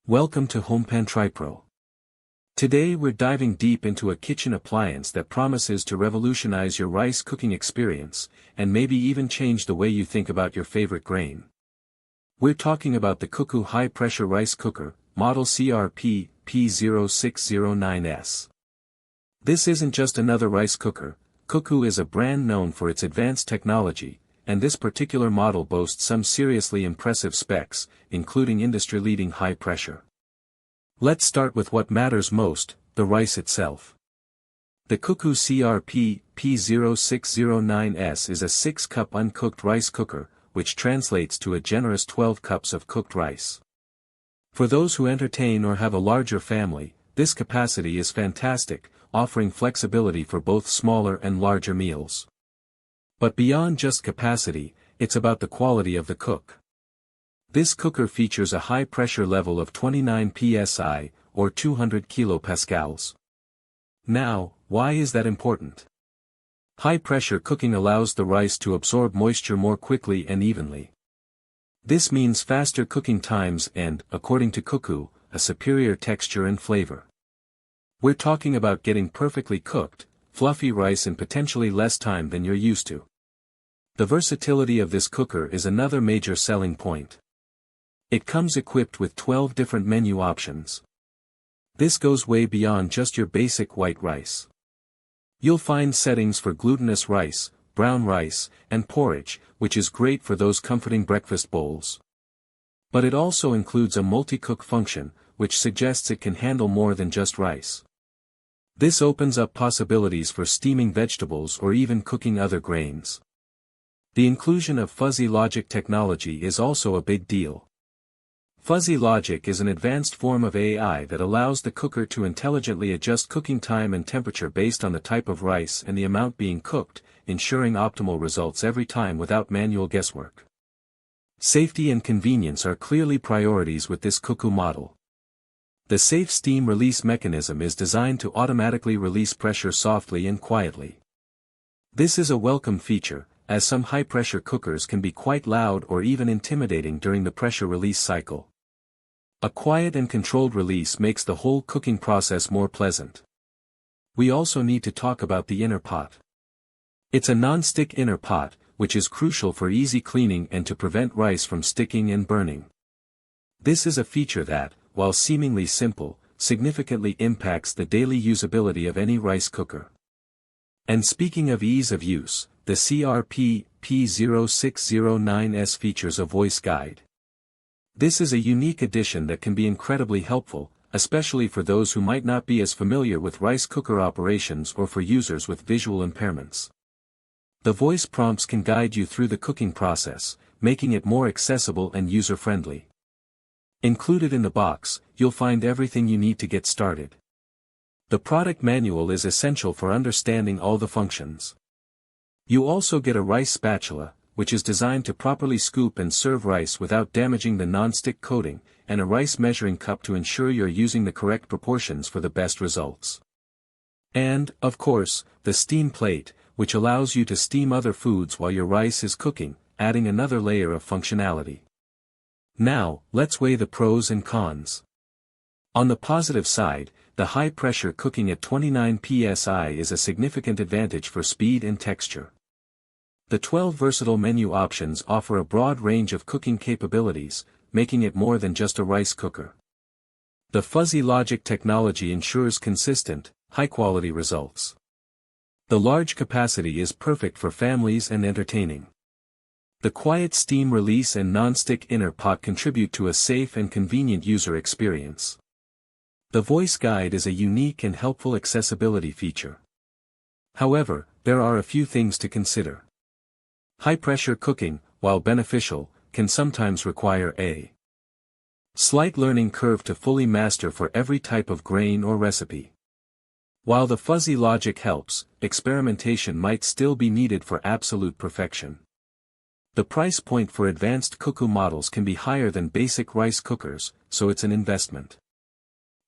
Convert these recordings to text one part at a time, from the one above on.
Welcome to HomePan TriPro. Today we're diving deep into a kitchen appliance that promises to revolutionize your rice cooking experience, and maybe even change the way you think about your favorite grain. We're talking about the CUCKOO high-pressure rice cooker, model CRP-P0609S. This isn't just another rice cooker. CUCKOO is a brand known for its advanced technology, and this particular model boasts some seriously impressive specs, including industry-leading high pressure. Let's start with what matters most, the rice itself. The CUCKOO CRP-P0609S is a 6-cup uncooked rice cooker, which translates to a generous 12 cups of cooked rice. For those who entertain or have a larger family, this capacity is fantastic, offering flexibility for both smaller and larger meals. But beyond just capacity, it's about the quality of the cook. This cooker features a high pressure level of 29 psi, or 200 kilopascals. Now, why is that important? High pressure cooking allows the rice to absorb moisture more quickly and evenly. This means faster cooking times and, according to CUCKOO, a superior texture and flavor. We're talking about getting perfectly cooked, fluffy rice in potentially less time than you're used to. The versatility of this cooker is another major selling point. It comes equipped with 12 different menu options. This goes way beyond just your basic white rice. You'll find settings for glutinous rice, brown rice, and porridge, which is great for those comforting breakfast bowls. But it also includes a multi-cook function, which suggests it can handle more than just rice. This opens up possibilities for steaming vegetables or even cooking other grains. The inclusion of fuzzy logic technology is also a big deal. Fuzzy logic is an advanced form of AI that allows the cooker to intelligently adjust cooking time and temperature based on the type of rice and the amount being cooked, ensuring optimal results every time without manual guesswork. Safety and convenience are clearly priorities with this CUCKOO model. The safe steam release mechanism is designed to automatically release pressure softly and quietly. This is a welcome feature, as some high-pressure cookers can be quite loud or even intimidating during the pressure release cycle. A quiet and controlled release makes the whole cooking process more pleasant. We also need to talk about the inner pot. It's a non-stick inner pot, which is crucial for easy cleaning and to prevent rice from sticking and burning. This is a feature that, while seemingly simple, significantly impacts the daily usability of any rice cooker. And speaking of ease of use, the CRP-P0609S features a voice guide. This is a unique addition that can be incredibly helpful, especially for those who might not be as familiar with rice cooker operations or for users with visual impairments. The voice prompts can guide you through the cooking process, making it more accessible and user-friendly. Included in the box, you'll find everything you need to get started. The product manual is essential for understanding all the functions. You also get a rice spatula, which is designed to properly scoop and serve rice without damaging the non-stick coating, and a rice measuring cup to ensure you're using the correct proportions for the best results. And, of course, the steam plate, which allows you to steam other foods while your rice is cooking, adding another layer of functionality. Now, let's weigh the pros and cons. On the positive side, the high-pressure cooking at 29 psi is a significant advantage for speed and texture. The 12 versatile menu options offer a broad range of cooking capabilities, making it more than just a rice cooker. The fuzzy logic technology ensures consistent, high-quality results. The large capacity is perfect for families and entertaining. The quiet steam release and non-stick inner pot contribute to a safe and convenient user experience. The voice guide is a unique and helpful accessibility feature. However, there are a few things to consider. High-pressure cooking, while beneficial, can sometimes require a slight learning curve to fully master for every type of grain or recipe. While the fuzzy logic helps, experimentation might still be needed for absolute perfection. The price point for advanced CUCKOO models can be higher than basic rice cookers, so it's an investment.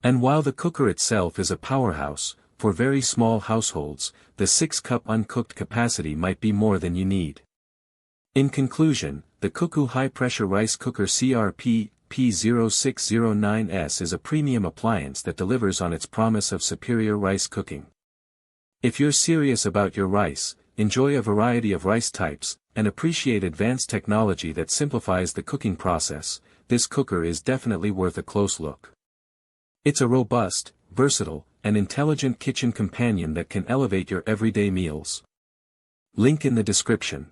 And while the cooker itself is a powerhouse, for very small households, the 6-cup uncooked capacity might be more than you need. In conclusion, the CUCKOO high-pressure rice cooker CRP CUCKOO CRP-P0609S is a premium appliance that delivers on its promise of superior rice cooking. If you're serious about your rice, enjoy a variety of rice types, and appreciate advanced technology that simplifies the cooking process, this cooker is definitely worth a close look. It's a robust, versatile, and intelligent kitchen companion that can elevate your everyday meals. Link in the description.